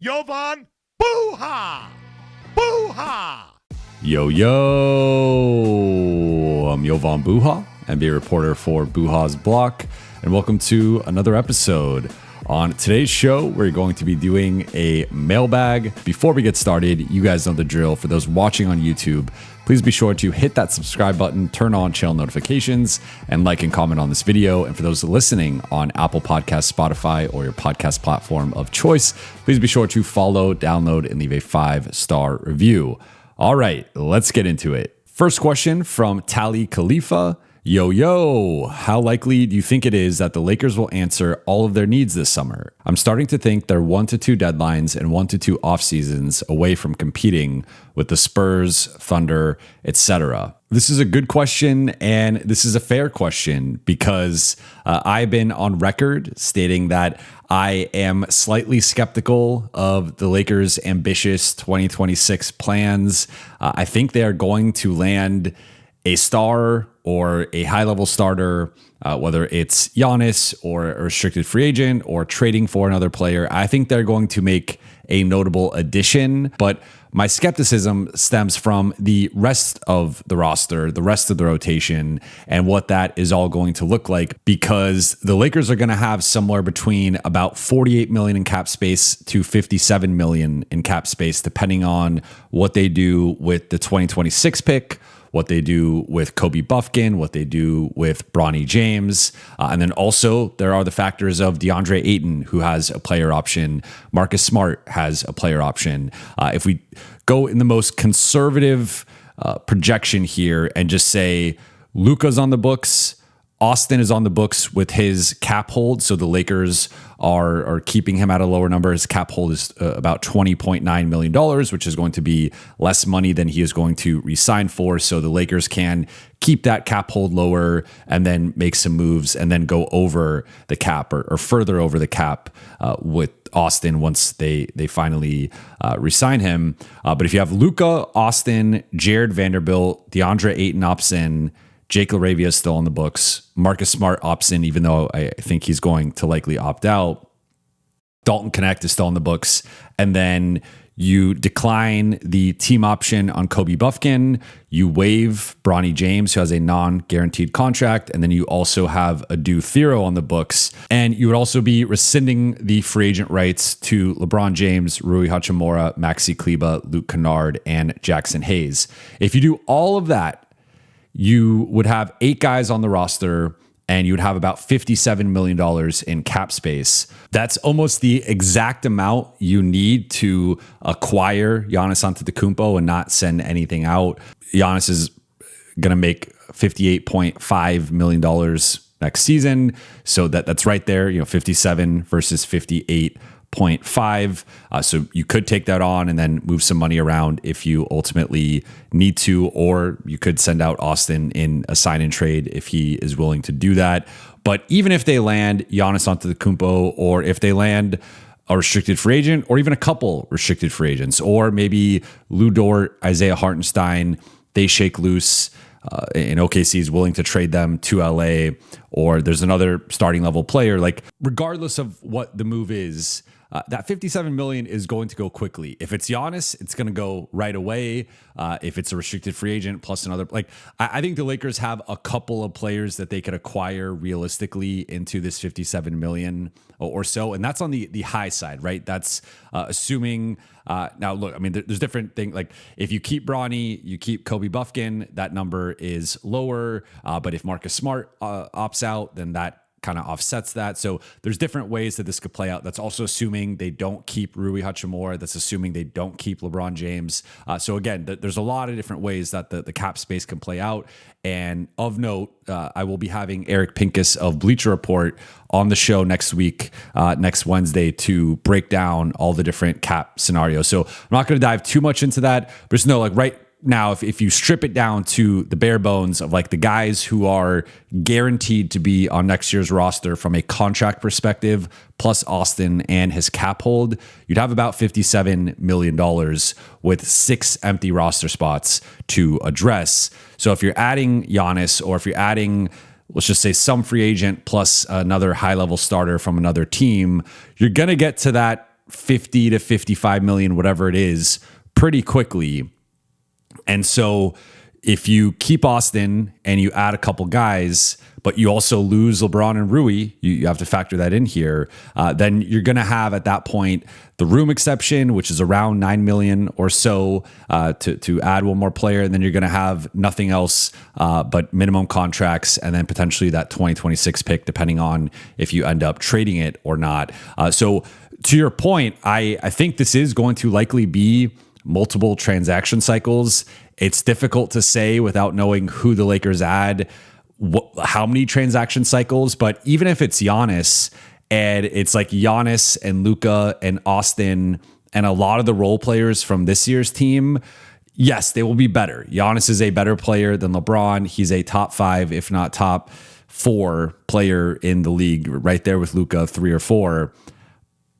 Jovan Buha! Buha! Yo, I'm Jovan Buha, NBA reporter for Buha's Block, and welcome to another episode. On today's show, we're going to be doing a mailbag. Before we get started, you guys know the drill. For those watching on YouTube, please be sure to hit that subscribe button, turn on channel notifications, and like and comment on this video. And for those listening on Apple Podcasts, Spotify, or your podcast platform of choice, please be sure to follow, download, and leave a 5-star review. All right, let's get into it. First question from Tali Khalifa. Yo, how likely do you think it is that the Lakers will answer all of their needs this summer? I'm starting to think they're 1 to 2 deadlines and 1 to 2 off seasons away from competing with the Spurs, Thunder, etc. This is a good question, and this is a fair question because I've been on record stating that I am slightly skeptical of the Lakers' ambitious 2026 plans. I think they are going to land a star or a high-level starter, whether it's Giannis or a restricted free agent or trading for another player. I think they're going to make a notable addition, but my skepticism stems from the rest of the roster, the rest of the rotation, and what that is all going to look like, because the Lakers are going to have somewhere between about $48 million in cap space to $57 million in cap space, depending on what they do with the 2026 pick, what they do with Kobe Buffkin, what they do with Bronny James. And then also there are the factors of Deandre Ayton, who has a player option. Marcus Smart has a player option. If we go in the most conservative projection here and just say Luka's on the books, Austin is on the books with his cap hold, so the Lakers are keeping him at a lower number. His cap hold is about $20.9 million, which is going to be less money than he is going to re-sign for. So the Lakers can keep that cap hold lower and then make some moves and then go over the cap or further over the cap with Austin once they finally re-sign him. But if you have Luka, Austin, Jared Vanderbilt, DeAndre Ayton opts in, Jake LaRavia is still on the books. Marcus Smart opts in, even though I think he's going to likely opt out. Dalton Connect is still on the books. And then you decline the team option on Kobe Buffkin. You waive Bronny James, who has a non-guaranteed contract. And then you also have Adu Thero on the books. And you would also be rescinding the free agent rights to LeBron James, Rui Hachimura, Maxi Kleber, Luke Kennard, and Jackson Hayes. If you do all of that, you would have 8 guys on the roster and you would have about $57 million in cap space. That's almost the exact amount you need to acquire Giannis Antetokounmpo and not send anything out. Giannis is going to make $58.5 million next season. So that's right there, 57 versus 58.5. So you could take that on and then move some money around if you ultimately need to, or you could send out Austin in a sign and trade if he is willing to do that. But even if they land Giannis Antetokounmpo, or if they land a restricted free agent, or even a couple restricted free agents, or maybe Lou Dort, Isaiah Hartenstein, they shake loose, and OKC is willing to trade them to LA, or there's another starting level player, like regardless of what the move is, that $57 million is going to go quickly. If it's Giannis, it's going to go right away. If it's a restricted free agent plus another, I think the Lakers have a couple of players that they could acquire realistically into this $57 million or so, and that's on the high side, right? That's assuming. Now, look, I mean, there's different things. Like if you keep Bronny, you keep Kobe Buffkin, that number is lower. But if Marcus Smart opts out, then that kind of offsets that. So there's different ways that this could play out. That's also assuming they don't keep Rui Hachimura. That's assuming they don't keep LeBron James. So again, there's a lot of different ways that the cap space can play out. And of note, I will be having Eric Pincus of Bleacher Report on the show next week, next Wednesday, to break down all the different cap scenarios. So I'm not going to dive too much into that, but just know, right now, if you strip it down to the bare bones of the guys who are guaranteed to be on next year's roster from a contract perspective, plus Austin and his cap hold, you'd have about $57 million with 6 empty roster spots to address. So if you're adding Giannis, or if you're adding, let's just say, some free agent plus another high-level starter from another team, you're going to get to that 50 to 55 million, whatever it is, pretty quickly. And so if you keep Austin and you add a couple guys, but you also lose LeBron and Rui, you have to factor that in here, then you're going to have at that point the room exception, which is around 9 million or so to add one more player. And then you're going to have nothing else but minimum contracts and then potentially that 2026 pick, depending on if you end up trading it or not. So to your point, I think this is going to likely be multiple transaction cycles. It's difficult to say without knowing who the Lakers add, how many transaction cycles, but even if it's Giannis and it's like Giannis and Luka and Austin and a lot of the role players from this year's team, yes, they will be better. Giannis is a better player than LeBron. He's a top 5, if not top 4 player in the league, right there with Luka, 3 or 4.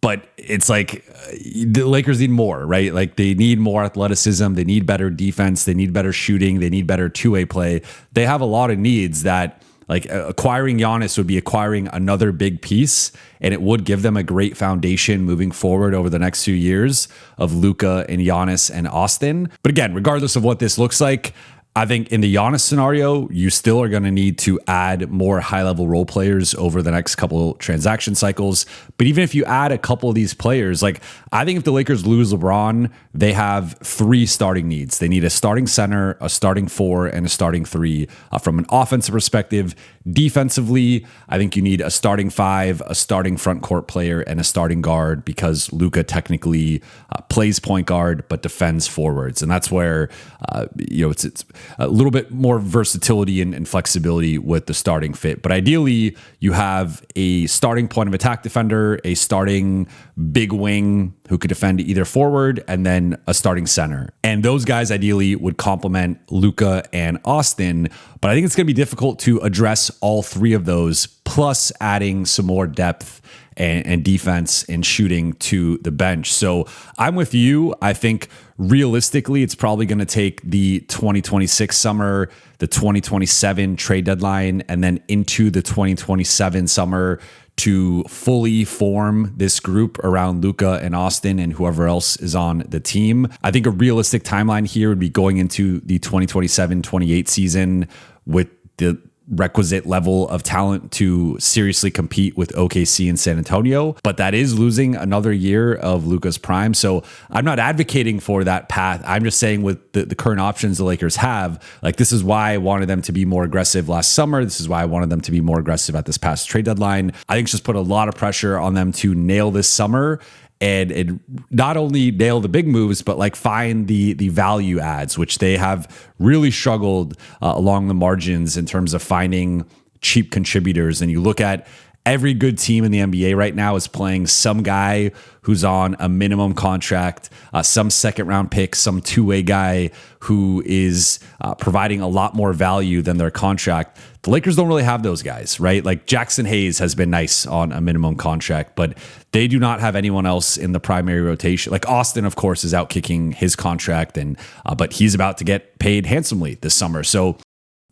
But it's like the Lakers need more, right? Like they need more athleticism. They need better defense. They need better shooting. They need better two-way play. They have a lot of needs that, like, acquiring Giannis would be acquiring another big piece, and it would give them a great foundation moving forward over the next few years of Luka and Giannis and Austin. But again, regardless of what this looks like, I think in the Giannis scenario, you still are going to need to add more high-level role players over the next couple transaction cycles. But even if you add a couple of these players, like I think if the Lakers lose LeBron, they have 3 starting needs. They need a starting center, a starting 4, and a starting 3. From an offensive perspective, defensively, I think you need a starting 5, a starting front court player, and a starting guard because Luka technically plays point guard but defends forwards, and that's where it's a little bit more versatility and flexibility with the starting fit. But ideally, you have a starting point of attack defender, a starting big wing who could defend either forward, and then a starting center. And those guys ideally would complement Luka and Austin. But I think it's going to be difficult to address all 3 of those, plus adding some more depth and defense and shooting to the bench. So I'm with you. I think realistically, it's probably going to take the 2026 summer, the 2027 trade deadline, and then into the 2027 summer to fully form this group around Luka and Austin and whoever else is on the team. I think a realistic timeline here would be going into the 2027-28 season with the requisite level of talent to seriously compete with OKC and San Antonio, but that is losing another year of Luka's prime. So I'm not advocating for that path. I'm just saying with the current options the Lakers have, like this is why I wanted them to be more aggressive last summer. This is why I wanted them to be more aggressive at this past trade deadline. I think it's just put a lot of pressure on them to nail this summer and not only nail the big moves, but like find the value adds, which they have really struggled along the margins in terms of finding cheap contributors. And you look at every good team in the NBA right now is playing some guy who's on a minimum contract, some second round pick, some two-way guy who is providing a lot more value than their contract. The Lakers don't really have those guys, right? Like Jackson Hayes has been nice on a minimum contract, but they do not have anyone else in the primary rotation. Like Austin, of course, is out kicking his contract, and but he's about to get paid handsomely this summer. So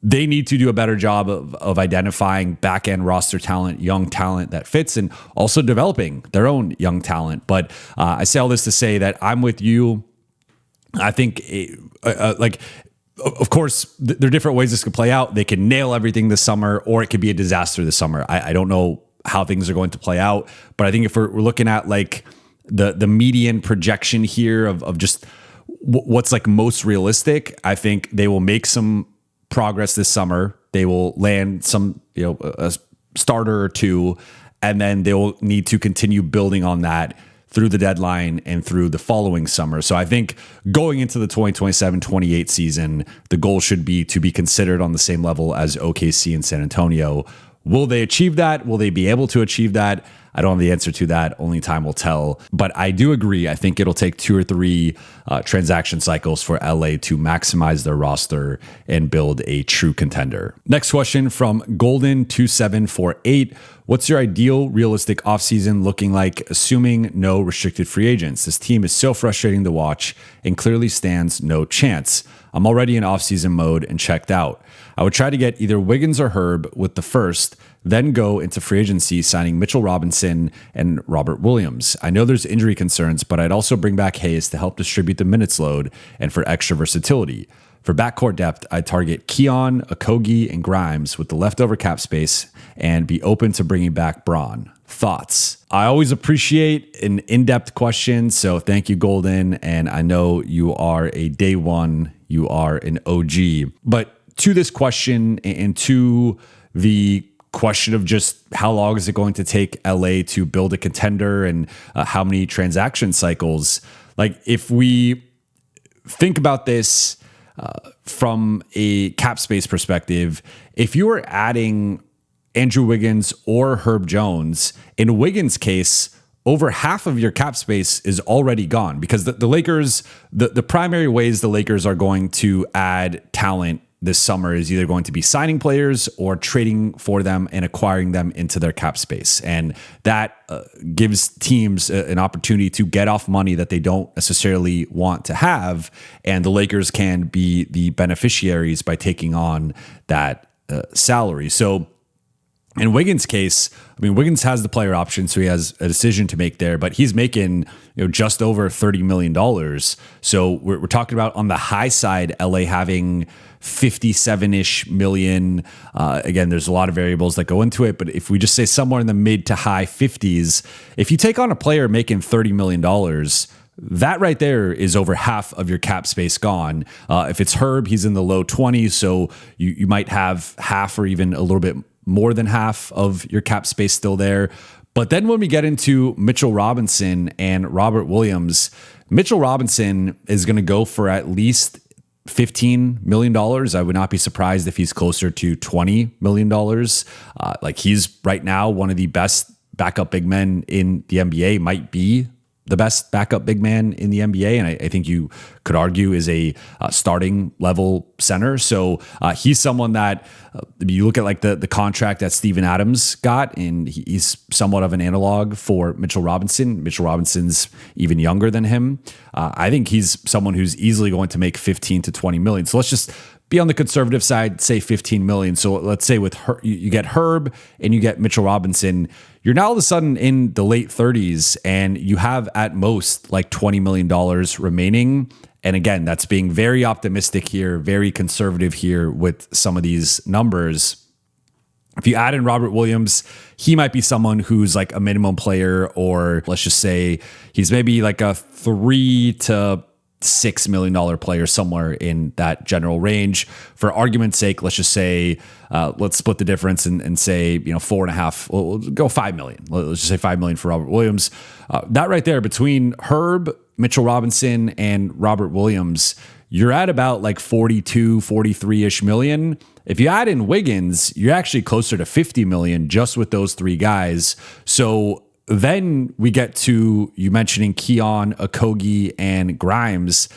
they need to do a better job of identifying back-end roster talent, young talent that fits, and also developing their own young talent. But I say all this to say that I'm with you. I think, of course, there are different ways this could play out. They can nail everything this summer, or it could be a disaster this summer. I don't know how things are going to play out, but I think if we're looking at like the median projection here of just what's like most realistic, I think they will make some progress this summer. They will land some, a starter or two, and then they will need to continue building on that through the deadline and through the following summer. So I think going into the 2027-28 season, the goal should be to be considered on the same level as OKC and San Antonio. Will they achieve that? Will they be able to achieve that? I don't have the answer to that. Only time will tell. But I do agree. I think it'll take 2 or 3 transaction cycles for LA to maximize their roster and build a true contender. Next question from Golden2748. What's your ideal realistic offseason looking like, assuming no restricted free agents? This team is so frustrating to watch and clearly stands no chance. I'm already in offseason mode and checked out. I would try to get either Wiggins or Herb with the first, then go into free agency signing Mitchell Robinson and Robert Williams. I know there's injury concerns, but I'd also bring back Hayes to help distribute the minutes load and for extra versatility. For backcourt depth, I'd target Keon, Okogie, and Grimes with the leftover cap space and be open to bringing back Braun. Thoughts? I always appreciate an in-depth question, so thank you, Golden. And I know you are a day one, you are an OG. But to this question and to the question of just how long is it going to take LA to build a contender and how many transaction cycles, like if we think about this from a cap space perspective, if you are adding Andrew Wiggins or Herb Jones, in Wiggins' case, over half of your cap space is already gone because the Lakers, the primary ways the Lakers are going to add talent this summer is either going to be signing players or trading for them and acquiring them into their cap space. And that gives teams an opportunity to get off money that they don't necessarily want to have. And the Lakers can be the beneficiaries by taking on that salary. So in Wiggins' case, I mean, Wiggins has the player option, so he has a decision to make there, but he's making just over $30 million. So we're talking about on the high side, LA having 57-ish million. Again, there's a lot of variables that go into it, but if we just say somewhere in the mid to high 50s, if you take on a player making $30 million, that right there is over half of your cap space gone. If it's Herb, he's in the low 20s, so you might have half or even a little bit more than half of your cap space still there. But then when we get into Mitchell Robinson and Robert Williams, Mitchell Robinson is going to go for at least $15 million. I would not be surprised if he's closer to $20 million. Like he's right now one of the best backup big men in the NBA, might be the best backup big man in the NBA. And I think you could argue is a starting level center. So he's someone that you look at like the contract that Steven Adams got, and he's somewhat of an analog for Mitchell Robinson. Mitchell Robinson's even younger than him. I think he's someone who's easily going to make 15 to 20 million. So let's just be on the conservative side, say 15 million. So let's say with you get Herb and you get Mitchell Robinson, you're now all of a sudden in the late 30s and you have at most like $20 million remaining. And again, that's being very optimistic here, very conservative here with some of these numbers. If you add in Robert Williams, he might be someone who's like a minimum player, or let's just say he's maybe like a $3 to $6 million player, somewhere in that general range. For argument's sake, let's just say, let's split the difference and say, 4.5, we'll go 5 million. Let's just say 5 million for Robert Williams. That right there between Herb, Mitchell Robinson, and Robert Williams, you're at about like 42, 43-ish million. If you add in Wiggins, you're actually closer to 50 million just with those three guys. So then we get to you mentioning Keon, Okogie, and Grimes.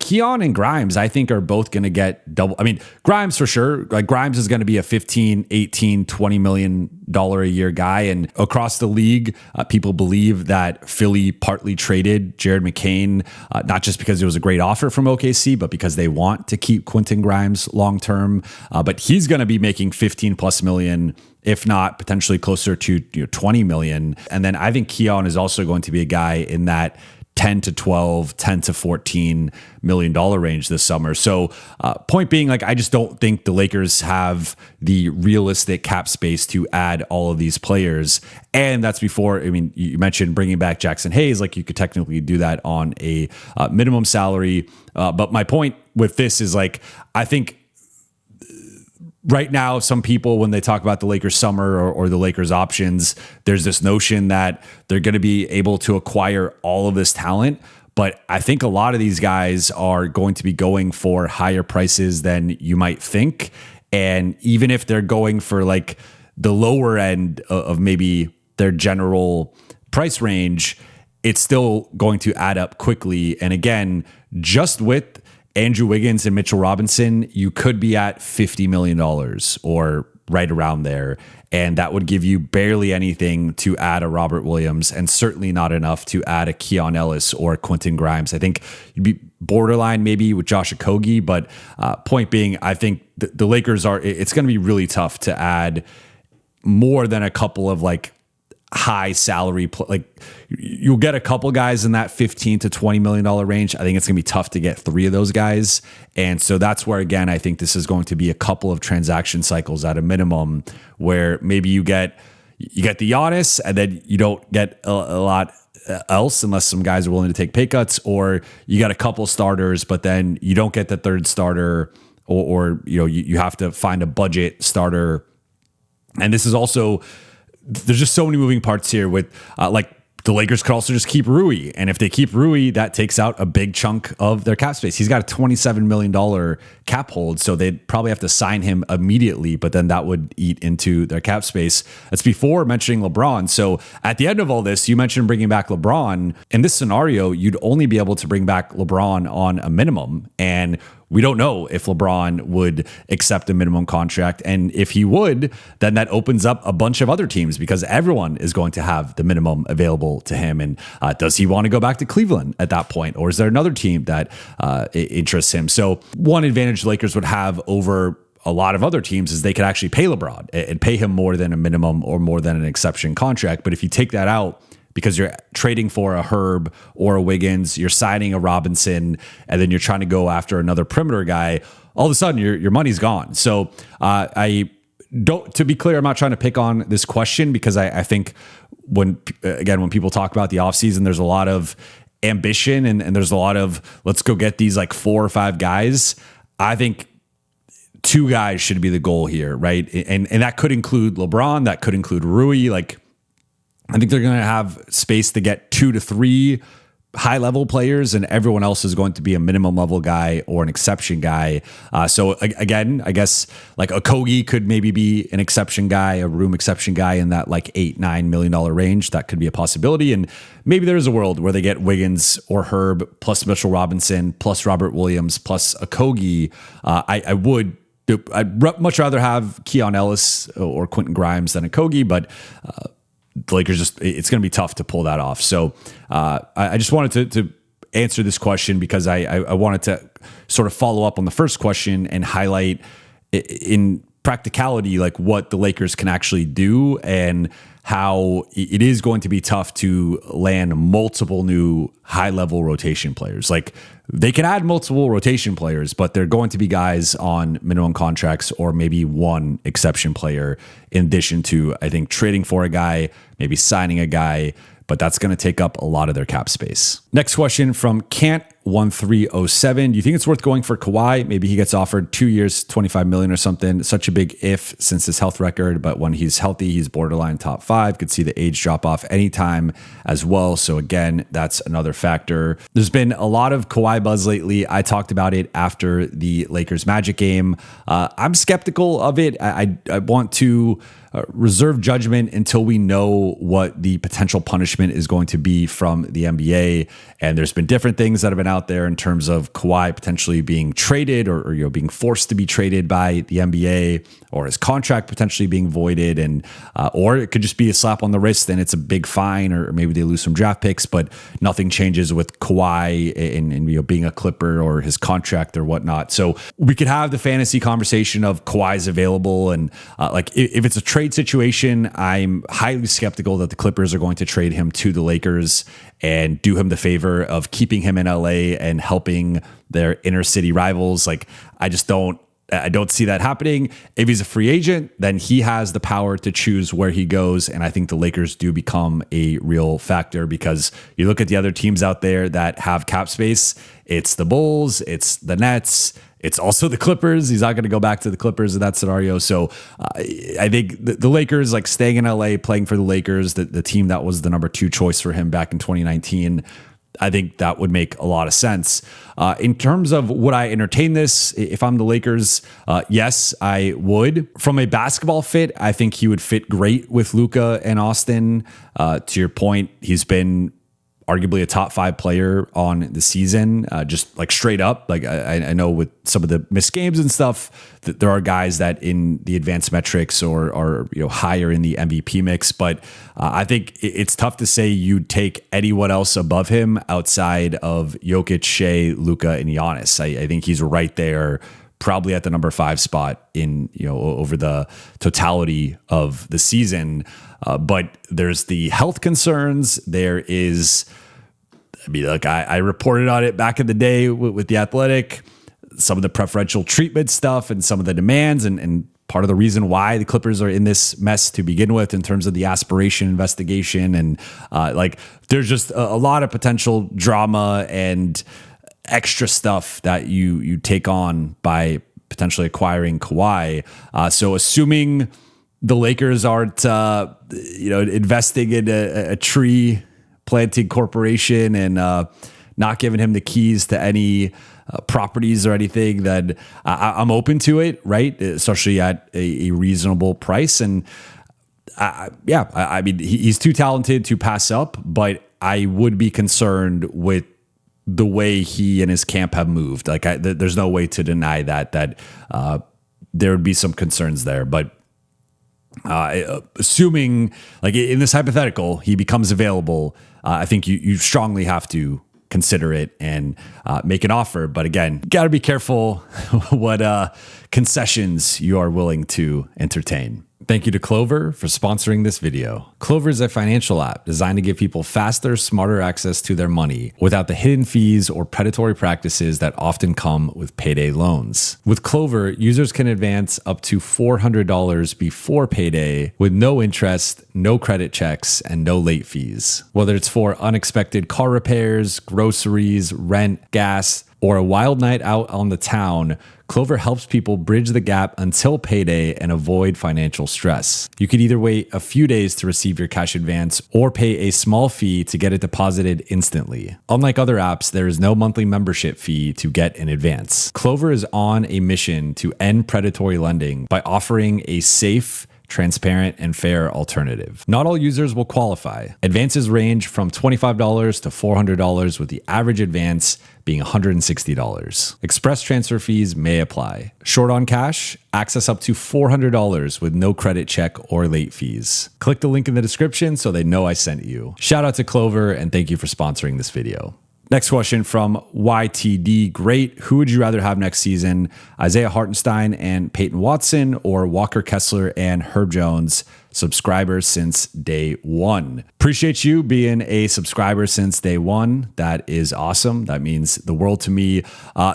Keon and Grimes, I think, are both going to get double. I mean, Grimes for sure. Like Grimes is going to be a 15, 18, $20 million a year guy. And across the league, people believe that Philly partly traded Jared McCain, not just because it was a great offer from OKC, but because they want to keep Quentin Grimes long term. But he's going to be making 15 plus million, if not potentially closer to 20 million. And then I think Keon is also going to be a guy in that 10 to 12, 10 to 14 million dollar range this summer. So point being, like, I just don't think the Lakers have the realistic cap space to add all of these players. And that's before, I mean, you mentioned bringing back Jackson Hayes, like you could technically do that on a minimum salary. But my point with this is, like, I think right now, some people, when they talk about the Lakers summer or the Lakers options, there's this notion that they're going to be able to acquire all of this talent. But I think a lot of these guys are going to be going for higher prices than you might think. And even if they're going for like the lower end of maybe their general price range, it's still going to add up quickly. And again, just with Andrew Wiggins and Mitchell Robinson, you could be at $50 million or right around there. And that would give you barely anything to add a Robert Williams, and certainly not enough to add a Keon Ellis or Quentin Grimes. I think you'd be borderline maybe with Josh Okogie, but point being, I think the Lakers it's going to be really tough to add more than a couple of like high salary, like you'll get a couple guys in that $15 to $20 million range. I think it's gonna be tough to get 3 of those guys. And so that's where, again, I think this is going to be a couple of transaction cycles at a minimum, where maybe you get the Giannis and then you don't get a lot else unless some guys are willing to take pay cuts, or you got a couple starters, but then you don't get the third starter, or you have to find a budget starter. And this is also, there's just so many moving parts here with like the Lakers could also just keep Rui. And if they keep Rui, that takes out a big chunk of their cap space. He's got a $27 million cap hold, so they'd probably have to sign him immediately, but then that would eat into their cap space. That's before mentioning LeBron. So at the end of all this, you mentioned bringing back LeBron. In this scenario, you'd only be able to bring back LeBron on a minimum. And we don't know if LeBron would accept a minimum contract. And if he would, then that opens up a bunch of other teams, because everyone is going to have the minimum available to him. And does he want to go back to Cleveland at that point? Or is there another team that interests him? So one advantage the Lakers would have over a lot of other teams is they could actually pay LeBron and pay him more than a minimum or more than an exception contract. But if you take that out, because you're trading for a Herb or a Wiggins, you're signing a Robinson, and then you're trying to go after another perimeter guy, all of a sudden your money's gone. So to be clear, I'm not trying to pick on this question, because I think when people talk about the offseason, there's a lot of ambition and there's a lot of, let's go get these like 4 or 5 guys. I think 2 guys should be the goal here, right? And that could include LeBron, that could include Rui. Like, I think they're going to have space to get 2 to 3 high-level players, and everyone else is going to be a minimum-level guy or an exception guy. So again, I guess like a Kogi could maybe be an exception guy, a room exception guy in that like $8-9 million range. That could be a possibility. And maybe there's a world where they get Wiggins or Herb plus Mitchell Robinson plus Robert Williams plus a Kogi. I'd much rather have Keon Ellis or Quentin Grimes than a Kogi, but the Lakers it's going to be tough to pull that off. So I just wanted to answer this question, because I wanted to sort of follow up on the first question and highlight in practicality, like what the Lakers can actually do and how it is going to be tough to land multiple new high-level rotation players. Like, they can add multiple rotation players, but they're going to be guys on minimum contracts or maybe one exception player, in addition to, I think, trading for a guy, maybe signing a guy, but that's going to take up a lot of their cap space. Next question from Kant1307. Do you think it's worth going for Kawhi? Maybe he gets offered 2 years, $25 million or something. Such a big if since his health record, but when he's healthy, he's borderline top 5. Could see the age drop off anytime as well. So again, that's another factor. There's been a lot of Kawhi buzz lately. I talked about it after the Lakers Magic game. I'm skeptical of it. I want to reserve judgment until we know what the potential punishment is going to be from the NBA. And there's been different things that have been out there in terms of Kawhi potentially being traded or being forced to be traded by the NBA, or his contract potentially being voided, and or it could just be a slap on the wrist and it's a big fine, or maybe they lose some draft picks, but nothing changes with Kawhi and being a Clipper or his contract or whatnot. So we could have the fantasy conversation of Kawhi's available, and like if it's a trade situation, I'm highly skeptical that the Clippers are going to trade him to the Lakers and do him the favor of keeping him in LA and helping their inner city rivals. Like, I don't see that happening. If he's a free agent, then he has the power to choose where he goes. And I think the Lakers do become a real factor, because you look at the other teams out there that have cap space. It's the Bulls, it's the Nets, it's also the Clippers. He's not going to go back to the Clippers in that scenario. So I think the Lakers, like staying in LA, playing for the Lakers, the team that was the number 2 choice for him back in 2019, I think that would make a lot of sense. In terms of would I entertain this if I'm the Lakers? Yes, I would. From a basketball fit, I think he would fit great with Luka and Austin. To your point, he's been arguably a top 5 player on the season, just like straight up. Like I know with some of the missed games and stuff, that there are guys that in the advanced metrics or higher in the MVP mix, but I think it's tough to say you'd take anyone else above him outside of Jokic, Shea, Luka, and Giannis. I think he's right there, probably at the number 5 spot in, over the totality of the season. But there's the health concerns. There is, I reported on it back in the day with The Athletic, some of the preferential treatment stuff and some of the demands and part of the reason why the Clippers are in this mess to begin with in terms of the aspiration investigation. And there's just a lot of potential drama and extra stuff that you take on by potentially acquiring Kawhi. So assuming the Lakers aren't, investing in a tree planting corporation and not giving him the keys to any properties or anything, then I'm open to it, right? Especially at a reasonable price. And he's too talented to pass up, but I would be concerned with the way he and his camp have moved. There's no way to deny that there would be some concerns there. But assuming, in this hypothetical, he becomes available, I think you strongly have to consider it and make an offer. But again, got to be careful what concessions you are willing to entertain. Thank you to Klover for sponsoring this video. Klover is a financial app designed to give people faster, smarter access to their money without the hidden fees or predatory practices that often come with payday loans. With Klover, users can advance up to $400 before payday with no interest, no credit checks, and no late fees. Whether it's for unexpected car repairs, groceries, rent, gas, or a wild night out on the town, Klover helps people bridge the gap until payday and avoid financial stress. You could either wait a few days to receive your cash advance or pay a small fee to get it deposited instantly. Unlike other apps, there is no monthly membership fee to get in advance. Klover is on a mission to end predatory lending by offering a safe, transparent, and fair alternative. Not all users will qualify. Advances range from $25 to $400, with the average advance being $160. Express transfer fees may apply. Short on cash? Access up to $400 with no credit check or late fees. Click the link in the description so they know I sent you. Shout out to Klover and thank you for sponsoring this video. Next question from YTD. Great. Who would you rather have next season? Isaiah Hartenstein and Peyton Watson, or Walker Kessler and Herb Jones? Subscribers since day one. Appreciate you being a subscriber since day one. That is awesome. That means the world to me.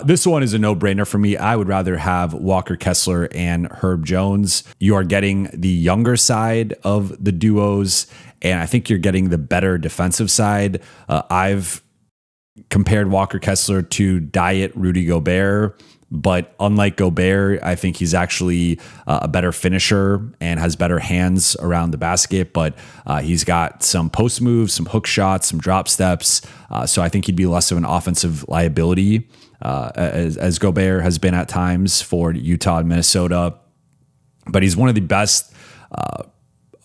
This one is a no-brainer for me. I would rather have Walker Kessler and Herb Jones. You are getting the younger side of the duos, and I think you're getting the better defensive side. I've compared Walker Kessler to Diet Rudy Gobert, but unlike Gobert, I think he's actually a better finisher and has better hands around the basket, but he's got some post moves, some hook shots, some drop steps. So I think he'd be less of an offensive liability as Gobert has been at times for Utah and Minnesota. But he's one of the best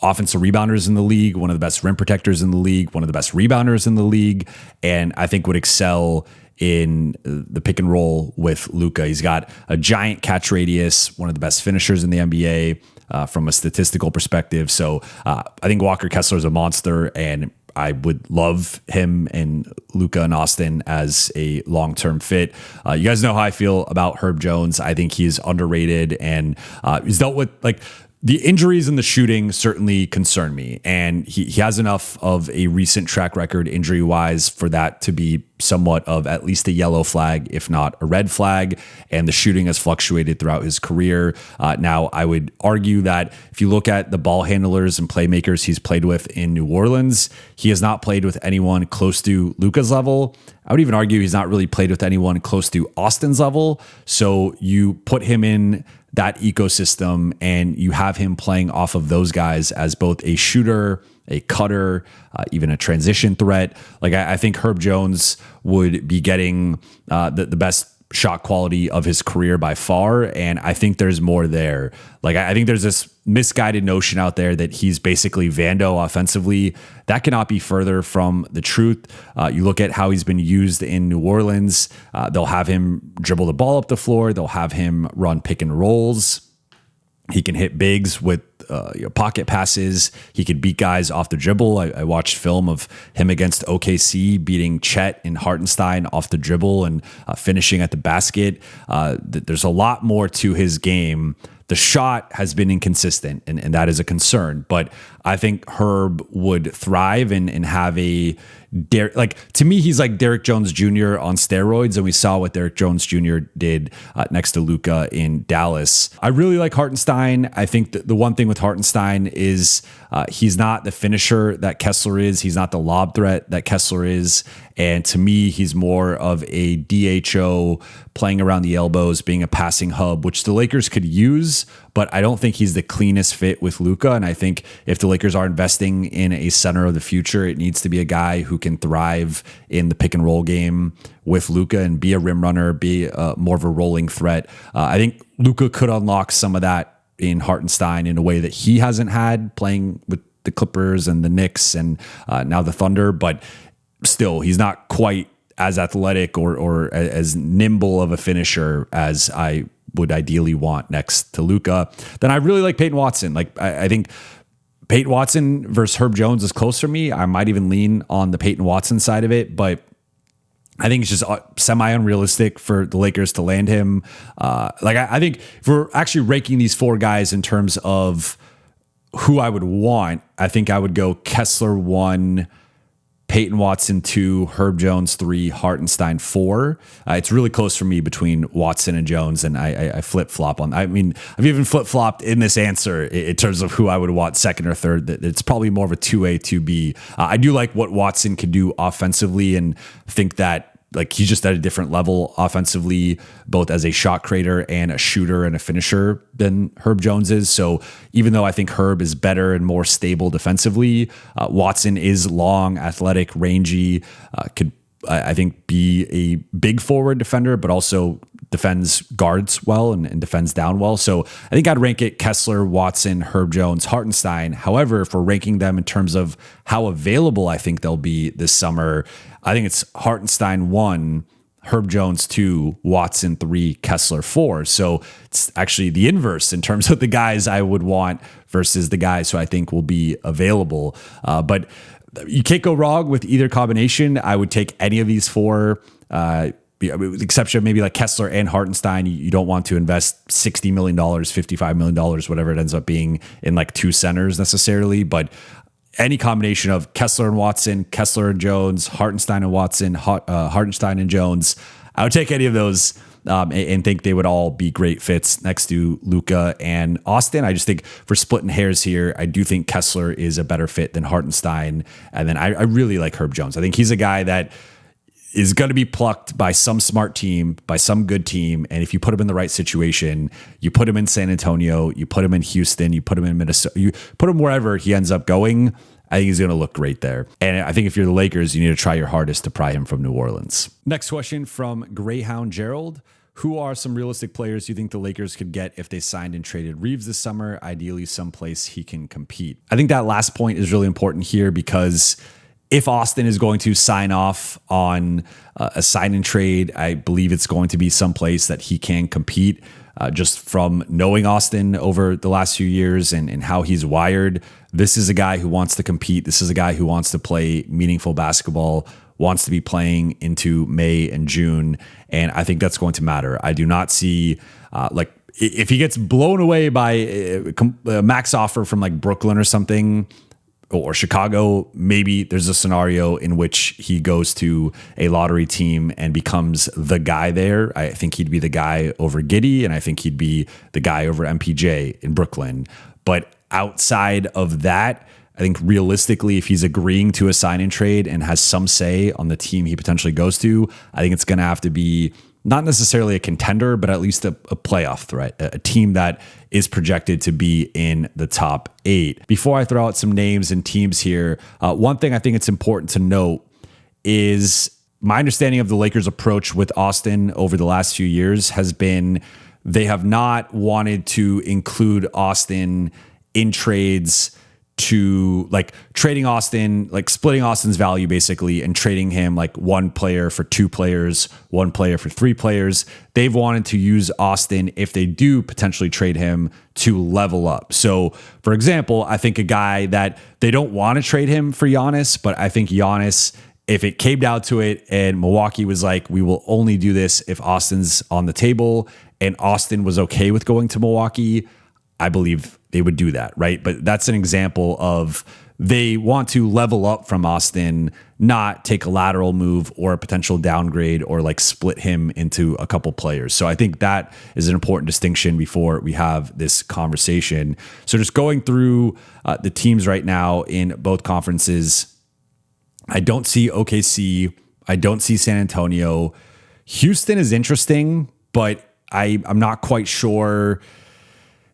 offensive rebounders in the league, one of the best rim protectors in the league, one of the best rebounders in the league, and I think would excel in the pick and roll with Luka. He's got a giant catch radius, one of the best finishers in the NBA from a statistical perspective. So I think Walker Kessler is a monster, and I would love him and Luka and Austin as a long-term fit. You guys know how I feel about Herb Jones. I think he's underrated, and he's dealt with the injuries and the shooting certainly concern me, and he has enough of a recent track record injury-wise for that to be somewhat of at least a yellow flag, if not a red flag, and the shooting has fluctuated throughout his career. Now, I would argue that if you look at the ball handlers and playmakers he's played with in New Orleans, he has not played with anyone close to Luka's level. I would even argue he's not really played with anyone close to Austin's level. So you put him in that ecosystem and you have him playing off of those guys as both a shooter, a cutter, even a transition threat. I think Herb Jones would be getting the best shot quality of his career by far, and I think there's more there. I think there's this misguided notion out there that he's basically Vando offensively. That cannot be further from the truth. You look at how he's been used in New Orleans. They'll have him dribble the ball up the floor. They'll have him run pick and rolls. He can hit bigs with pocket passes. He could beat guys off the dribble. I watched film of him against OKC beating Chet and Hartenstein off the dribble and finishing at the basket. There's a lot more to his game. The shot has been inconsistent, and that is a concern. But I think Herb would thrive and have a to me, he's like Derrick Jones Jr. on steroids, and we saw what Derrick Jones Jr. did next to Luka in Dallas. I really like Hartenstein. I think the one thing with Hartenstein is he's not the finisher that Kessler is. He's not the lob threat that Kessler is. And to me, he's more of a DHO playing around the elbows, being a passing hub, which the Lakers could use, but I don't think he's the cleanest fit with Luka. And I think if the Lakers are investing in a center of the future, it needs to be a guy who can thrive in the pick and roll game with Luka and be a rim runner, be more of a rolling threat. I think Luka could unlock some of that in Hartenstein in a way that he hasn't had playing with the Clippers and the Knicks and now the Thunder, but still, he's not quite as athletic or as nimble of a finisher as I would ideally want next to Luka. Then I really like Peyton Watson. Like I think Peyton Watson versus Herb Jones is close for me. I might even lean on the Peyton Watson side of it, but I think it's just semi-unrealistic for the Lakers to land him. I think if we're actually ranking these four guys in terms of who I would want, I think I would go Kessler 1, Peyton Watson 2, Herb Jones 3, Hartenstein 4. It's really close for me between Watson and Jones, and I flip-flop on. I mean, I've even flip-flopped in this answer in terms of who I would want second or third. It's probably more of a 2A, 2B. I do like what Watson can do offensively and think that like he's just at a different level offensively, both as a shot creator and a shooter and a finisher than Herb Jones is. So even though I think Herb is better and more stable defensively, Watson is long, athletic, rangy, could I think be a big forward defender, but also defends guards well and defends down well. So I think I'd rank it Kessler, Watson, Herb Jones, Hartenstein. However, if we're ranking them in terms of how available I think they'll be this summer, I think it's Hartenstein 1, Herb Jones 2, Watson 3, Kessler 4. So it's actually the inverse in terms of the guys I would want versus the guys who I think will be available. But you can't go wrong with either combination. I would take any of these four, with the exception of maybe like Kessler and Hartenstein. You don't want to invest $60 million, $55 million, whatever it ends up being in like two centers necessarily. But any combination of Kessler and Watson, Kessler and Jones, Hartenstein and Watson, Hartenstein and Jones, I would take any of those and think they would all be great fits next to Luka and Austin. I just think for splitting hairs here, I do think Kessler is a better fit than Hartenstein. And then I really like Herb Jones. I think he's a guy that is going to be plucked by some smart team, by some good team. And if you put him in the right situation, you put him in San Antonio, you put him in Houston, you put him in Minnesota, you put him wherever he ends up going, I think he's going to look great there. And I think if you're the Lakers, you need to try your hardest to pry him from New Orleans. Next question from Greyhound Gerald. Who are some realistic players you think the Lakers could get if they signed and traded Reaves this summer? Ideally, someplace he can compete. I think that last point is really important here because if Austin is going to sign off on a sign and trade, I believe it's going to be someplace that he can compete. Just from knowing Austin over the last few years and how he's wired, this is a guy who wants to compete. This is a guy who wants to play meaningful basketball, wants to be playing into May and June. And I think that's going to matter. I do not see if he gets blown away by a max offer from like Brooklyn or something, or Chicago, maybe there's a scenario in which he goes to a lottery team and becomes the guy there. I think he'd be the guy over Giddey, and I think he'd be the guy over MPJ in Brooklyn. But outside of that, I think realistically, if he's agreeing to a sign and trade and has some say on the team he potentially goes to, I think it's going to have to be not necessarily a contender, but at least a playoff threat, a team that is projected to be in the top 8. Before I throw out some names and teams here, one thing I think it's important to note is my understanding of the Lakers' approach with Austin over the last few years has been they have not wanted to include Austin in trades to like trading Austin, like splitting Austin's value basically and trading him like one player for two players, one player for three players. They've wanted to use Austin if they do potentially trade him to level up. So for example, I think a guy that they don't want to trade him for Giannis, but I think Giannis, if it came down to it and Milwaukee was like, we will only do this if Austin's on the table, and Austin was okay with going to Milwaukee, I believe they would do that, right? But that's an example of they want to level up from Austin, not take a lateral move or a potential downgrade or like split him into a couple players. So I think that is an important distinction before we have this conversation. So just going through the teams right now in both conferences, I don't see OKC. I don't see San Antonio. Houston is interesting, but I'm not quite sure.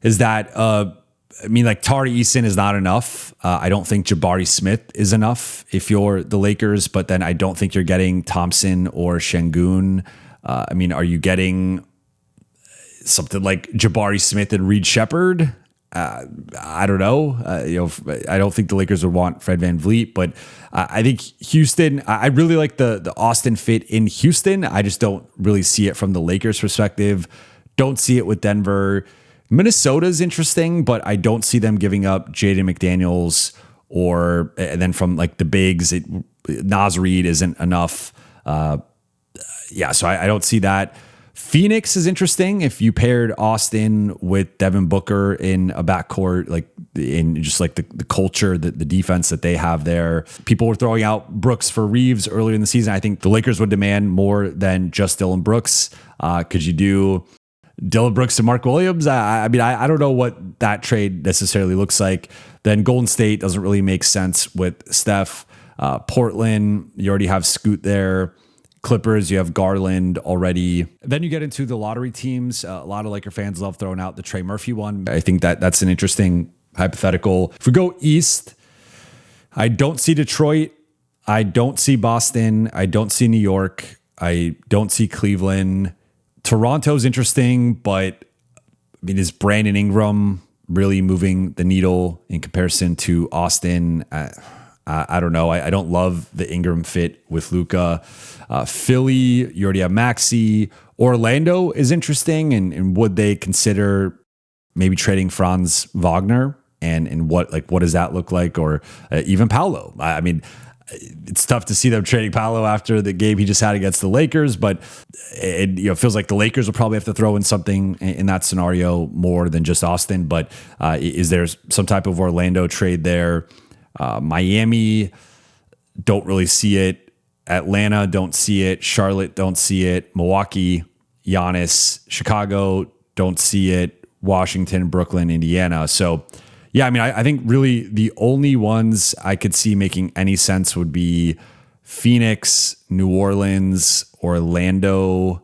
Is that, like Tari Eason is not enough. I don't think Jabari Smith is enough if you're the Lakers, but then I don't think you're getting Thompson or Şengün. Are you getting something like Jabari Smith and Reed Shepherd? I don't know. I don't think the Lakers would want Fred VanVleet, but I think Houston, I really like the Austin fit in Houston. I just don't really see it from the Lakers perspective. Don't see it with Denver. Minnesota's interesting, but I don't see them giving up Jaden McDaniels and then from like the bigs, Naz Reid isn't enough. So I don't see that. Phoenix is interesting if you paired Austin with Devin Booker in a backcourt, like in just like the culture, the defense that they have there. People were throwing out Brooks for Reaves earlier in the season. I think the Lakers would demand more than just Dillon Brooks. Could you do Dillon Brooks and Mark Williams? I don't know what that trade necessarily looks like. Then Golden State doesn't really make sense with Steph. Portland, you already have Scoot there. Clippers, you have Garland already. Then you get into the lottery teams. A lot of Laker fans love throwing out the Trey Murphy one. I think that's an interesting hypothetical. If we go east, I don't see Detroit. I don't see Boston. I don't see New York. I don't see Cleveland. Toronto's interesting, but is Brandon Ingram really moving the needle in comparison to Austin? I don't know. I don't love the Ingram fit with Luka. Philly, you already have Maxey. Orlando is interesting, and would they consider maybe trading Franz Wagner? And what does that look like? Or even Paolo. It's tough to see them trading Paolo after the game he just had against the Lakers, but it feels like the Lakers will probably have to throw in something in that scenario more than just Austin. But is there some type of Orlando trade there? Miami, don't really see it. Atlanta, don't see it. Charlotte, don't see it. Milwaukee, Giannis. Chicago, don't see it. Washington, Brooklyn, Indiana. So, yeah, I think really the only ones I could see making any sense would be Phoenix, New Orleans, Orlando,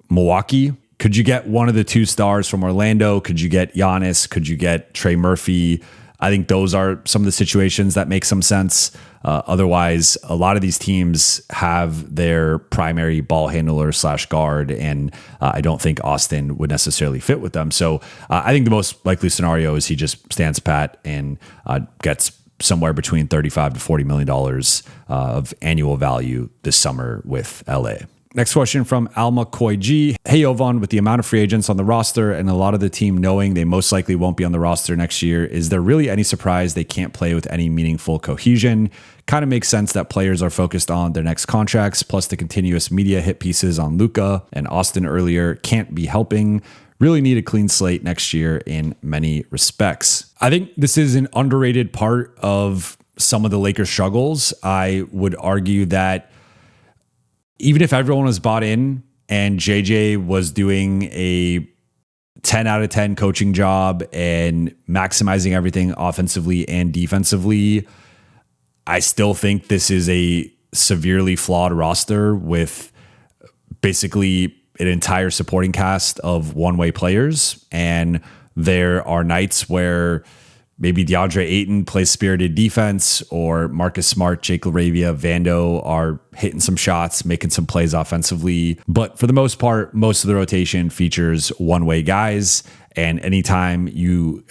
Milwaukee. Could you get one of the two stars from Orlando? Could you get Giannis? Could you get Trey Murphy? I think those are some of the situations that make some sense. Otherwise, a lot of these teams have their primary ball handler / guard, and I don't think Austin would necessarily fit with them. So I think the most likely scenario is he just stands pat and gets somewhere between $35 to $40 million of annual value this summer with LA. Next question from Alma Koi G. Hey, Jovan, with the amount of free agents on the roster and a lot of the team knowing they most likely won't be on the roster next year, is there really any surprise they can't play with any meaningful cohesion? Kind of makes sense that players are focused on their next contracts, plus the continuous media hit pieces on Luka and Austin earlier can't be helping. Really need a clean slate next year in many respects. I think this is an underrated part of some of the Lakers' struggles. I would argue that even if everyone was bought in and JJ was doing a 10 out of 10 coaching job and maximizing everything offensively and defensively, I still think this is a severely flawed roster with basically an entire supporting cast of one-way players. And there are nights where maybe DeAndre Ayton plays spirited defense, or Marcus Smart, Jake LaRavia, Vando are hitting some shots, making some plays offensively. But for the most part, most of the rotation features one-way guys. And anytime you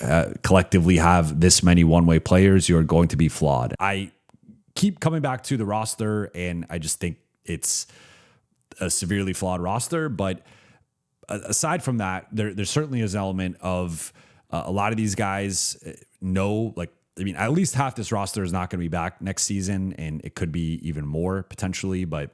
collectively have this many one-way players, you're going to be flawed. I keep coming back to the roster, and I just think it's a severely flawed roster. But aside from that, there certainly is an element of a lot of these guys know, like, I mean, at least half this roster is not going to be back next season, and it could be even more potentially, but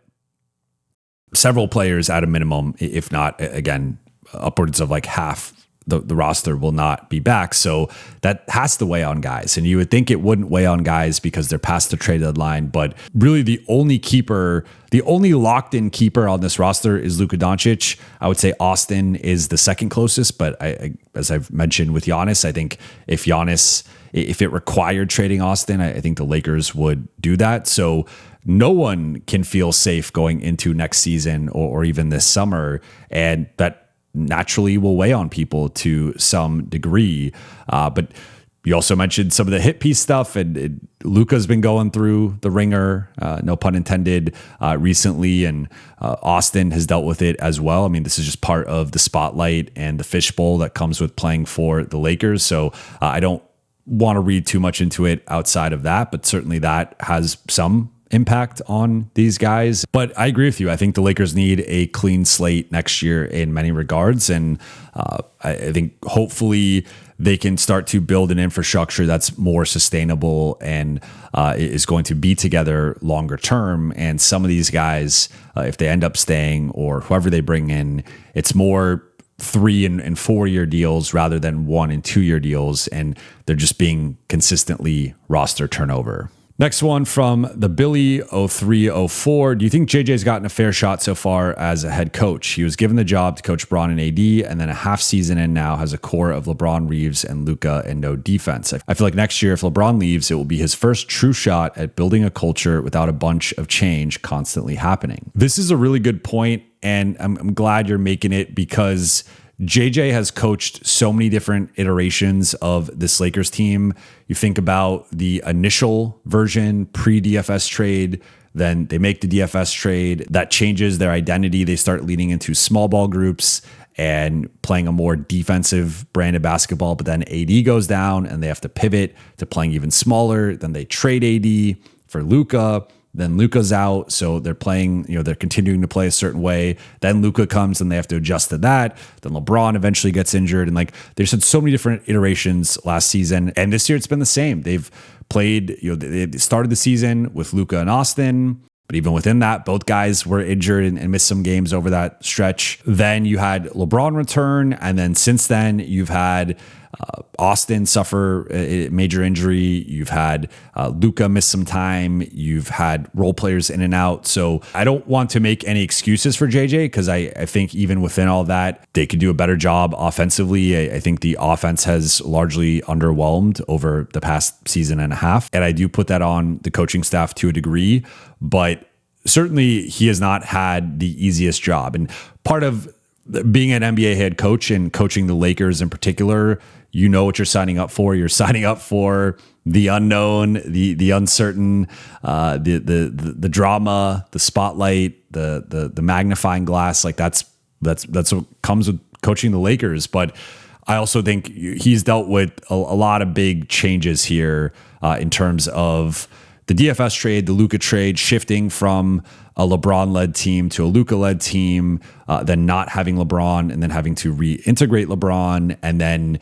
several players at a minimum, if not, again, upwards of like half the roster will not be back. So that has to weigh on guys. And you would think it wouldn't weigh on guys because they're past the trade deadline. But really the only locked in keeper on this roster is Luka Doncic. I would say Austin is the second closest. But as I've mentioned with Giannis, I think if it required trading Austin, I think the Lakers would do that. So no one can feel safe going into next season or even this summer. And that naturally will weigh on people to some degree. But you also mentioned some of the hit piece stuff, and Luka's been going through the ringer, no pun intended, recently, and Austin has dealt with it as well. I mean, this is just part of the spotlight and the fishbowl that comes with playing for the Lakers. So I don't want to read too much into it outside of that, but certainly that has some impact on these guys. But I agree with you. I think the Lakers need a clean slate next year in many regards. And I think hopefully they can start to build an infrastructure that's more sustainable and is going to be together longer term. And some of these guys, if they end up staying or whoever they bring in, it's more 3 and 4 year deals rather than 1 and 2 year deals. And they're just being consistently roster turnover. Next one from the Billy 0304. Do you think JJ's gotten a fair shot so far as a head coach? He was given the job to coach Bron and AD, and then a half season in now has a core of LeBron, Reaves, and Luka, and no defense. I feel like next year, if LeBron leaves, it will be his first true shot at building a culture without a bunch of change constantly happening. This is a really good point, and I'm glad you're making it because JJ has coached so many different iterations of this Lakers team. You think about the initial version pre-DFS trade, then they make the DFS trade. That changes their identity. They start leaning into small ball groups and playing a more defensive brand of basketball. But then AD goes down and they have to pivot to playing even smaller. Then they trade AD for Luka. Then Luka's out, so they're playing, they're continuing to play a certain way. Then Luka comes and they have to adjust to that. Then LeBron eventually gets injured. And there's had so many different iterations last season. And this year it's been the same. They've played, they started the season with Luka and Austin. But even within that, both guys were injured and missed some games over that stretch. Then you had LeBron return. And then since then, you've had Austin suffer a major injury. You've had Luka miss some time. You've had role players in and out. So I don't want to make any excuses for JJ because I think even within all that, they could do a better job offensively. I think the offense has largely underwhelmed over the past season and a half. And I do put that on the coaching staff to a degree, but certainly he has not had the easiest job. And part of being an NBA head coach and coaching the Lakers in particular, you know what you're signing up for. You're signing up for the unknown, the uncertain, the drama, the spotlight, the magnifying glass. That's what comes with coaching the Lakers. But I also think he's dealt with a lot of big changes here in terms of the DFS trade, the Luka trade, shifting from a LeBron-led team to a Luka-led team, then not having LeBron and then having to reintegrate LeBron and then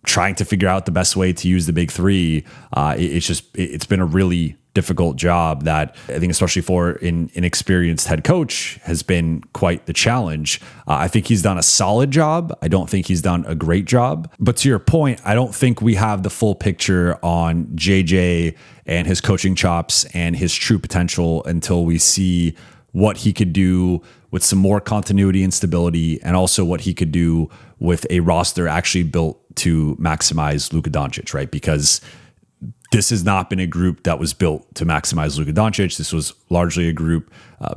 trying to figure out the best way to use the big three. It's been a really difficult job that I think, especially for an inexperienced head coach, has been quite the challenge. I think he's done a solid job. I don't think he's done a great job. But to your point, I don't think we have the full picture on JJ and his coaching chops and his true potential until we see what he could do with some more continuity and stability, and also what he could do with a roster actually built to maximize Luka Doncic, right? Because this has not been a group that was built to maximize Luka Doncic. This was largely a group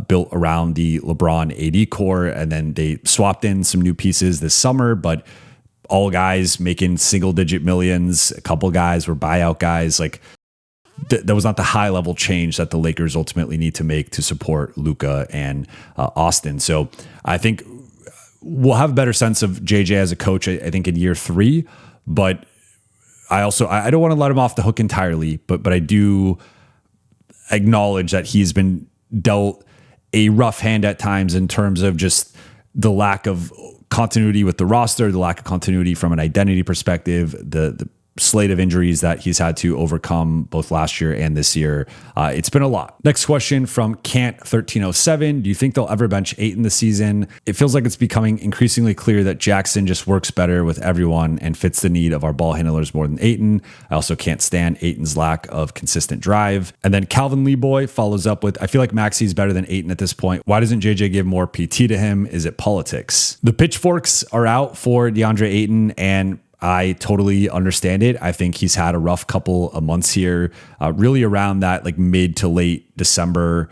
built around the LeBron AD core, and then they swapped in some new pieces this summer, but all guys making single-digit millions. A couple guys were buyout guys. That was not the high-level change that the Lakers ultimately need to make to support Luka and Austin. So I think we'll have a better sense of JJ as a coach, I think, in year 3. But I don't want to let him off the hook entirely, but I do acknowledge that he's been dealt a rough hand at times in terms of just the lack of continuity with the roster, the lack of continuity from an identity perspective, the slate of injuries that he's had to overcome both last year and this year. It's been a lot. Next question from Kant1307. Do you think they'll ever bench Ayton this season? It feels like it's becoming increasingly clear that Jackson just works better with everyone and fits the need of our ball handlers more than Ayton. I also can't stand Ayton's lack of consistent drive. And then Calvin Leeboy follows up with, I feel like Maxey's better than Ayton at this point. Why doesn't JJ give more PT to him? Is it politics? The pitchforks are out for DeAndre Ayton, and I totally understand it. I think he's had a rough couple of months here, really around that like mid to late December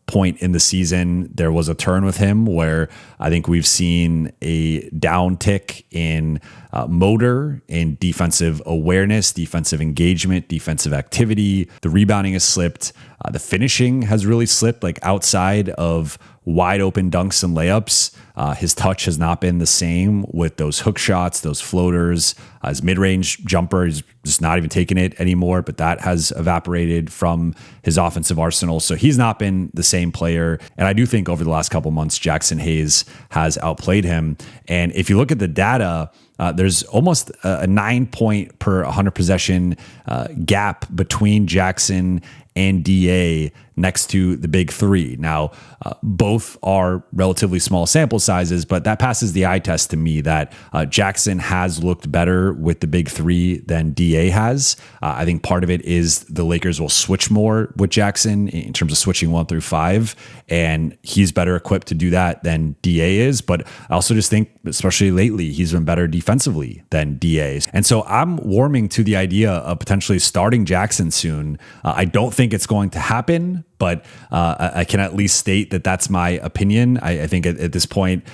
point in the season. There was a turn with him where I think we've seen a downtick in motor, in defensive awareness, defensive engagement, defensive activity. The rebounding has slipped. The finishing has really slipped, like outside of wide open dunks and layups. His touch has not been the same with those hook shots, those floaters. His mid-range jumper, he's just not even taking it anymore, but that has evaporated from his offensive arsenal. So he's not been the same player. And I do think over the last couple months, Jackson Hayes has outplayed him. And if you look at the data, there's almost a 9 point per 100 possession gap between Jackson and DA next to the big 3. Now, both are relatively small sample sizes, but that passes the eye test to me that Jackson has looked better with the big 3 than DA has. I think part of it is the Lakers will switch more with Jackson in terms of switching 1 through 5, and he's better equipped to do that than DA is. But I also just think, especially lately, he's been better defensively than DA. And so I'm warming to the idea of potentially starting Jackson soon. I don't think it's going to happen, but I can at least state that that's my opinion. I think at this point,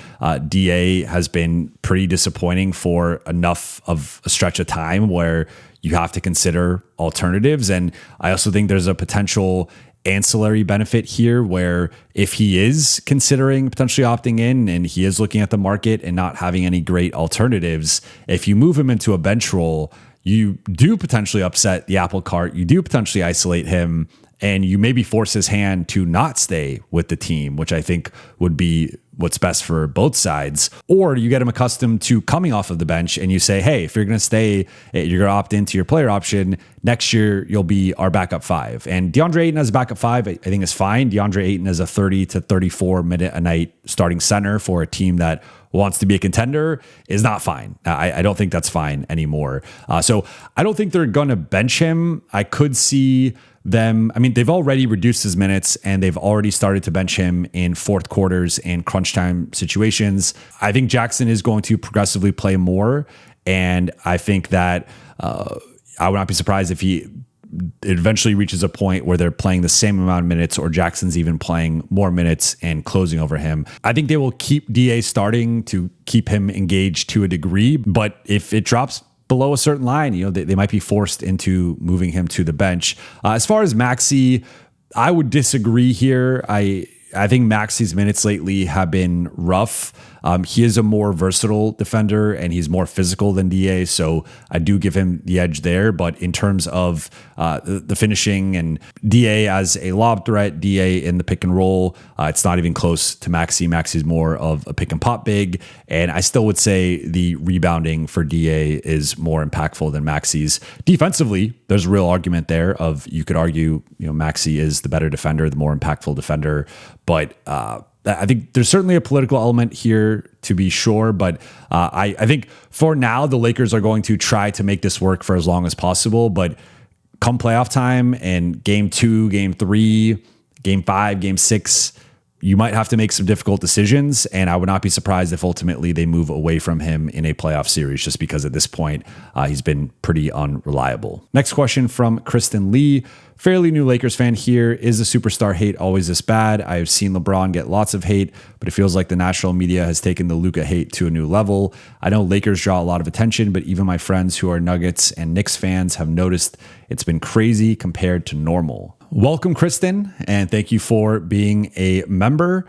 DA has been pretty disappointing for enough of a stretch of time where you have to consider alternatives. And I also think there's a potential ancillary benefit here where if he is considering potentially opting in and he is looking at the market and not having any great alternatives, if you move him into a bench role, you do potentially upset the apple cart. You do potentially isolate him, and you maybe force his hand to not stay with the team, which I think would be what's best for both sides. Or you get him accustomed to coming off of the bench and you say, hey, if you're going to stay, you're going to opt into your player option. Next year, you'll be our backup 5. And DeAndre Ayton as a backup 5, I think is fine. DeAndre Ayton as a 30 to 34 minute a night starting center for a team that wants to be a contender is not fine. I don't think that's fine anymore. So I don't think they're going to bench him. I could see them. I mean, they've already reduced his minutes and they've already started to bench him in fourth quarters and crunch time situations. I think Jackson is going to progressively play more. And I think that I would not be surprised if it eventually reaches a point where they're playing the same amount of minutes or Jackson's even playing more minutes and closing over him. I think they will keep DA starting to keep him engaged to a degree, but if it drops below a certain line, they might be forced into moving him to the bench. As far as Maxey, I would disagree here. I think Maxey's minutes lately have been rough. He is a more versatile defender and he's more physical than DA, so I do give him the edge there. But in terms of the finishing and DA as a lob threat, DA in the pick and roll, it's not even close to Maxey. Maxey's more of a pick and pop big, and I still would say the rebounding for DA is more impactful than Maxey's. Defensively, there's a real argument there of, you could argue, Maxey is the better defender, the more impactful defender, but I think there's certainly a political element here to be sure, but I think for now, the Lakers are going to try to make this work for as long as possible. But come playoff time and game 2, game 3, game 5, game 6, you might have to make some difficult decisions. And I would not be surprised if ultimately they move away from him in a playoff series, just because at this point, he's been pretty unreliable. Next question from Kristen Lee. Fairly new Lakers fan here. Is the superstar hate always this bad? I have seen LeBron get lots of hate, but it feels like the national media has taken the Luka hate to a new level. I know Lakers draw a lot of attention, but even my friends who are Nuggets and Knicks fans have noticed it's been crazy compared to normal. Welcome, Kristen, and thank you for being a member.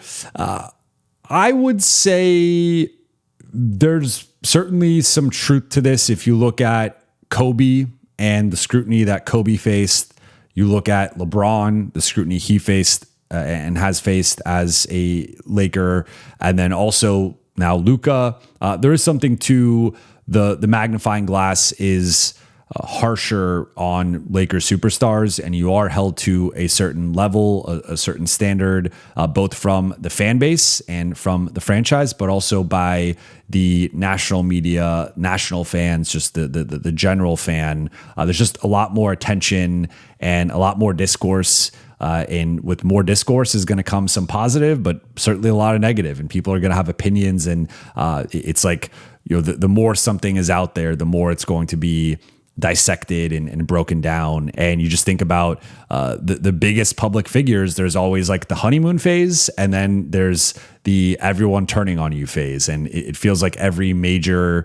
I would say there's certainly some truth to this. If you look at Kobe and the scrutiny that Kobe faced, you look at LeBron, the scrutiny he faced and has faced as a Laker, and then also now Luka. There is something to the magnifying glass is harsher on Lakers superstars, and you are held to a certain level, a certain standard, both from the fan base and from the franchise, but also by the national media, national fans, just the general fan. There's just a lot more attention and a lot more discourse. And with more discourse is going to come some positive, but certainly a lot of negative, and people are going to have opinions. And it's like, the more something is out there, the more it's going to be dissected and broken down. And you just think about the biggest public figures. There's always like the honeymoon phase, and then there's the everyone turning on you phase. And it feels like every major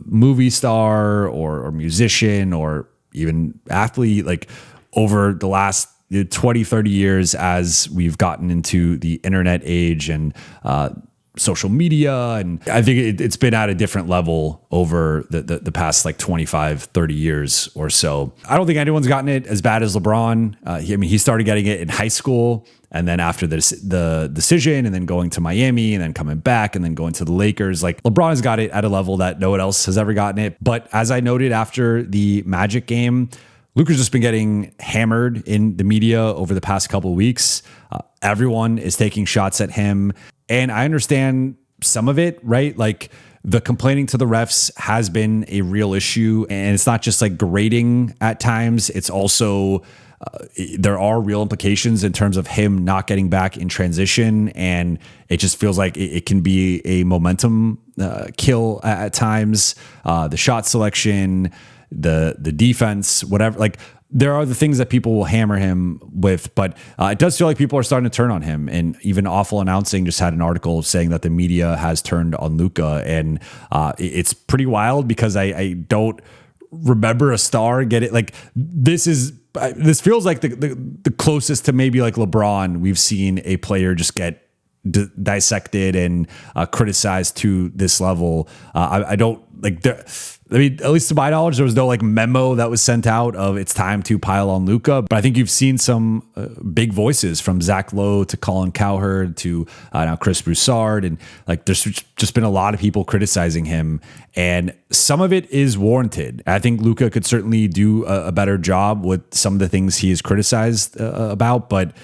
movie star or musician or even athlete, like over the last 20, 30 years, as we've gotten into the internet age and social media. And I think it's been at a different level over the past like 25, 30 years or so. I don't think anyone's gotten it as bad as LeBron. He started getting it in high school, and then after the decision, and then going to Miami, and then coming back, and then going to the Lakers. Like, LeBron has got it at a level that no one else has ever gotten it. But as I noted after the Magic game, Luka's just been getting hammered in the media over the past couple of weeks. Everyone is taking shots at him. And I understand some of it, right? Like, the complaining to the refs has been a real issue. And it's not just like grading at times. It's also, there are real implications in terms of him not getting back in transition. And it just feels like it can be a momentum kill at times. The shot selection, the defense, whatever, like, there are the things that people will hammer him with, but it does feel like people are starting to turn on him. And even Awful Announcing just had an article saying that the media has turned on Luka, and it's pretty wild because I don't remember a star get it. Like, this feels like the closest to maybe like LeBron we've seen a player just get dissected and criticized to this level. I don't like at least to my knowledge, there was no like memo that was sent out of it's time to pile on Luka. But I think you've seen some big voices, from Zach Lowe to Colin Cowherd to now Chris Broussard. And like, there's just been a lot of people criticizing him, and some of it is warranted. I think Luka could certainly do a better job with some of the things he is criticized about, but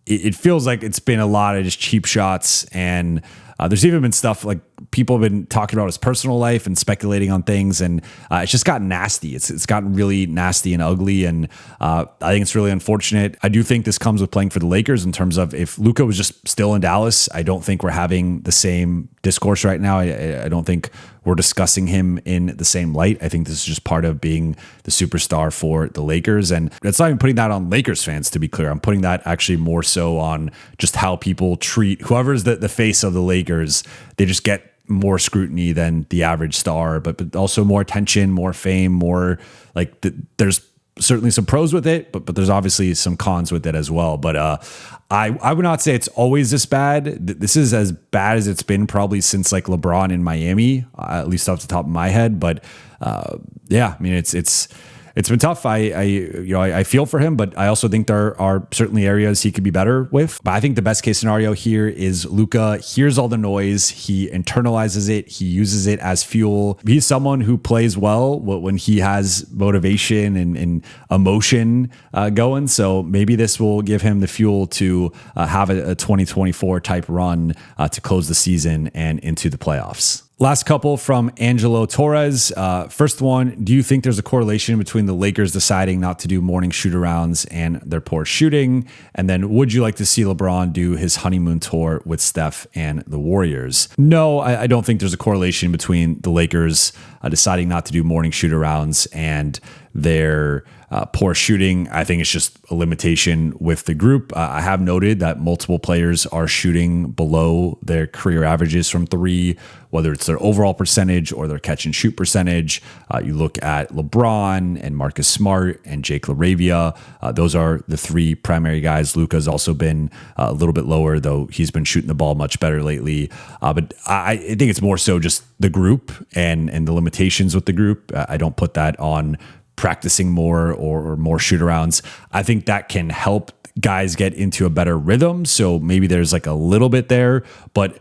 it feels like it's been a lot of just cheap shots. And there's even been stuff like people have been talking about his personal life and speculating on things, and it's just gotten nasty. It's gotten really nasty and ugly, and I think it's really unfortunate. I do think this comes with playing for the Lakers in terms of, if Luka was just still in Dallas, I don't think we're having the same discourse right now. I don't think we're discussing him in the same light. I think this is just part of being the superstar for the Lakers. And it's not even putting that on Lakers fans, to be clear. I'm putting that actually more so on just how people treat whoever's the face of the Lakers. They just get more scrutiny than the average star, but also more attention, more fame, more like there's certainly some pros with it, but there's obviously some cons with it as well. But I would not say it's always this bad. This is as bad as it's been probably since like LeBron in Miami, at least off the top of my head. But yeah, I mean, it's been tough. I feel for him, but I also think there are certainly areas he could be better with. But I think the best case scenario here is Luka hears all the noise, he internalizes it, he uses it as fuel. He's someone who plays well when he has motivation and emotion going. So maybe this will give him the fuel to have a 2024 type run to close the season and into the playoffs. Last couple from Angelo Torres. First one, do you think there's a correlation between the Lakers deciding not to do morning shoot-arounds and their poor shooting? And then, would you like to see LeBron do his honeymoon tour with Steph and the Warriors? No, I don't think there's a correlation between the Lakers deciding not to do morning shoot-arounds and their poor shooting. I think it's just a limitation with the group. I have noted that multiple players are shooting below their career averages from three, whether it's their overall percentage or their catch and shoot percentage. You look at LeBron and Marcus Smart and Jake LaRavia. Those are the three primary guys. Luka's also been a little bit lower, though he's been shooting the ball much better lately. But I think it's more so just the group and the limitations with the group. I don't put that on practicing more or more shoot-arounds. I think that can help guys get into a better rhythm. So maybe there's like a little bit there, but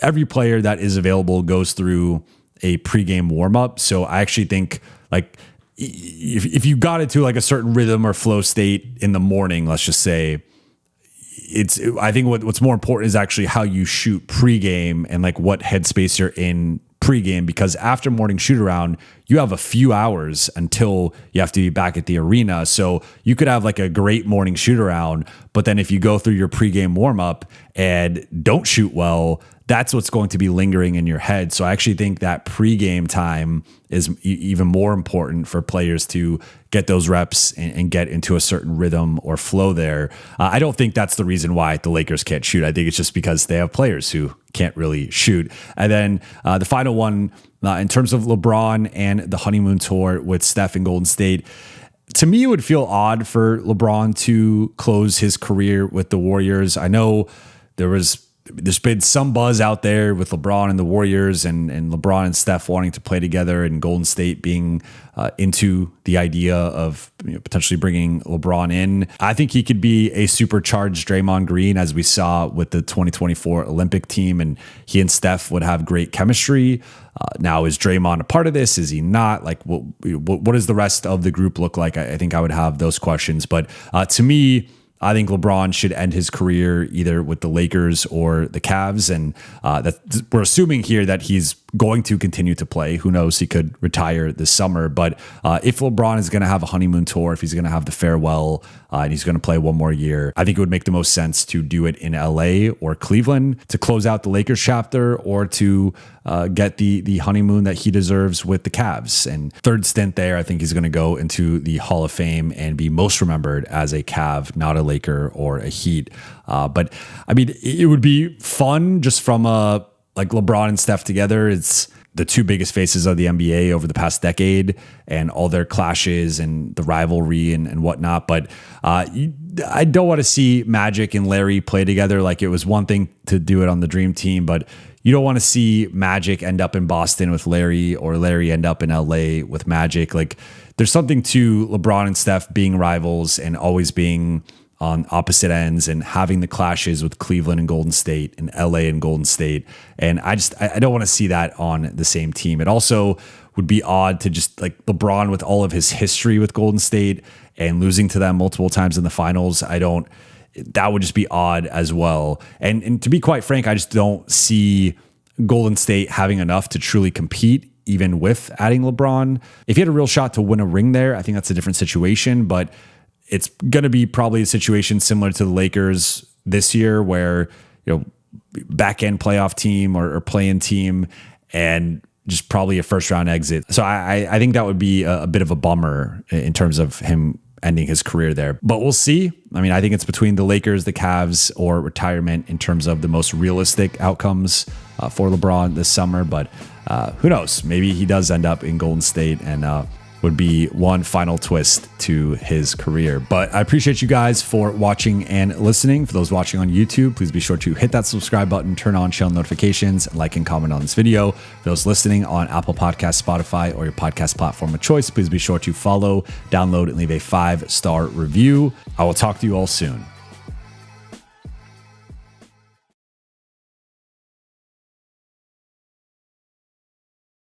every player that is available goes through a pregame warm-up. So I actually think like if you got into like a certain rhythm or flow state in the morning, let's just say, I think what's more important is actually how you shoot pregame and like what headspace you're in pregame, because after morning shoot around, you have a few hours until you have to be back at the arena. So you could have like a great morning shoot around, but then if you go through your pregame warm up and don't shoot well, that's what's going to be lingering in your head. So I actually think that pregame time is even more important for players to get those reps and get into a certain rhythm or flow there. I don't think that's the reason why the Lakers can't shoot. I think it's just because they have players who can't really shoot. And then the final one, in terms of LeBron and the honeymoon tour with Steph and Golden State, to me, it would feel odd for LeBron to close his career with the Warriors. I know there's been some buzz out there with LeBron and the Warriors and LeBron and Steph wanting to play together and Golden State being into the idea of potentially bringing LeBron in. I think he could be a supercharged Draymond Green, as we saw with the 2024 Olympic team, and he and Steph would have great chemistry. Now, is Draymond a part of this? Is he not? Like, what does the rest of the group look like? I think I would have those questions. But to me, I think LeBron should end his career either with the Lakers or the Cavs. And we're assuming here that he's going to continue to play. Who knows? He could retire this summer. But if LeBron is going to have a honeymoon tour, if he's going to have the farewell and he's going to play one more year, I think it would make the most sense to do it in LA or Cleveland to close out the Lakers chapter, or to get the honeymoon that he deserves with the Cavs. And third stint there, I think he's going to go into the Hall of Fame and be most remembered as a Cav, not a Laker or a Heat. But I mean, it would be fun just from like LeBron and Steph together. It's the two biggest faces of the NBA over the past decade and all their clashes and the rivalry and whatnot. But I don't want to see Magic and Larry play together. Like, it was one thing to do it on the Dream Team, but you don't want to see Magic end up in Boston with Larry or Larry end up in LA with Magic. Like, there's something to LeBron and Steph being rivals and always being on opposite ends and having the clashes with Cleveland and Golden State and LA and Golden State. And I don't want to see that on the same team. It also would be odd to just like LeBron with all of his history with Golden State and losing to them multiple times in the finals. That would just be odd as well. And to be quite frank, I just don't see Golden State having enough to truly compete, even with adding LeBron. If he had a real shot to win a ring there, I think that's a different situation, but it's going to be probably a situation similar to the Lakers this year, where, back end playoff team or play-in team and just probably a first round exit. So I think that would be a bit of a bummer in terms of him ending his career there, but we'll see. I mean, I think it's between the Lakers, the Cavs, or retirement in terms of the most realistic outcomes for LeBron this summer. But who knows? Maybe he does end up in Golden State and would be one final twist to his career. But I appreciate you guys for watching and listening. For those watching on YouTube, please be sure to hit that subscribe button, turn on channel notifications, like and comment on this video. For those listening on Apple Podcasts, Spotify, or your podcast platform of choice, please be sure to follow, download, and leave a 5-star review. I will talk to you all soon.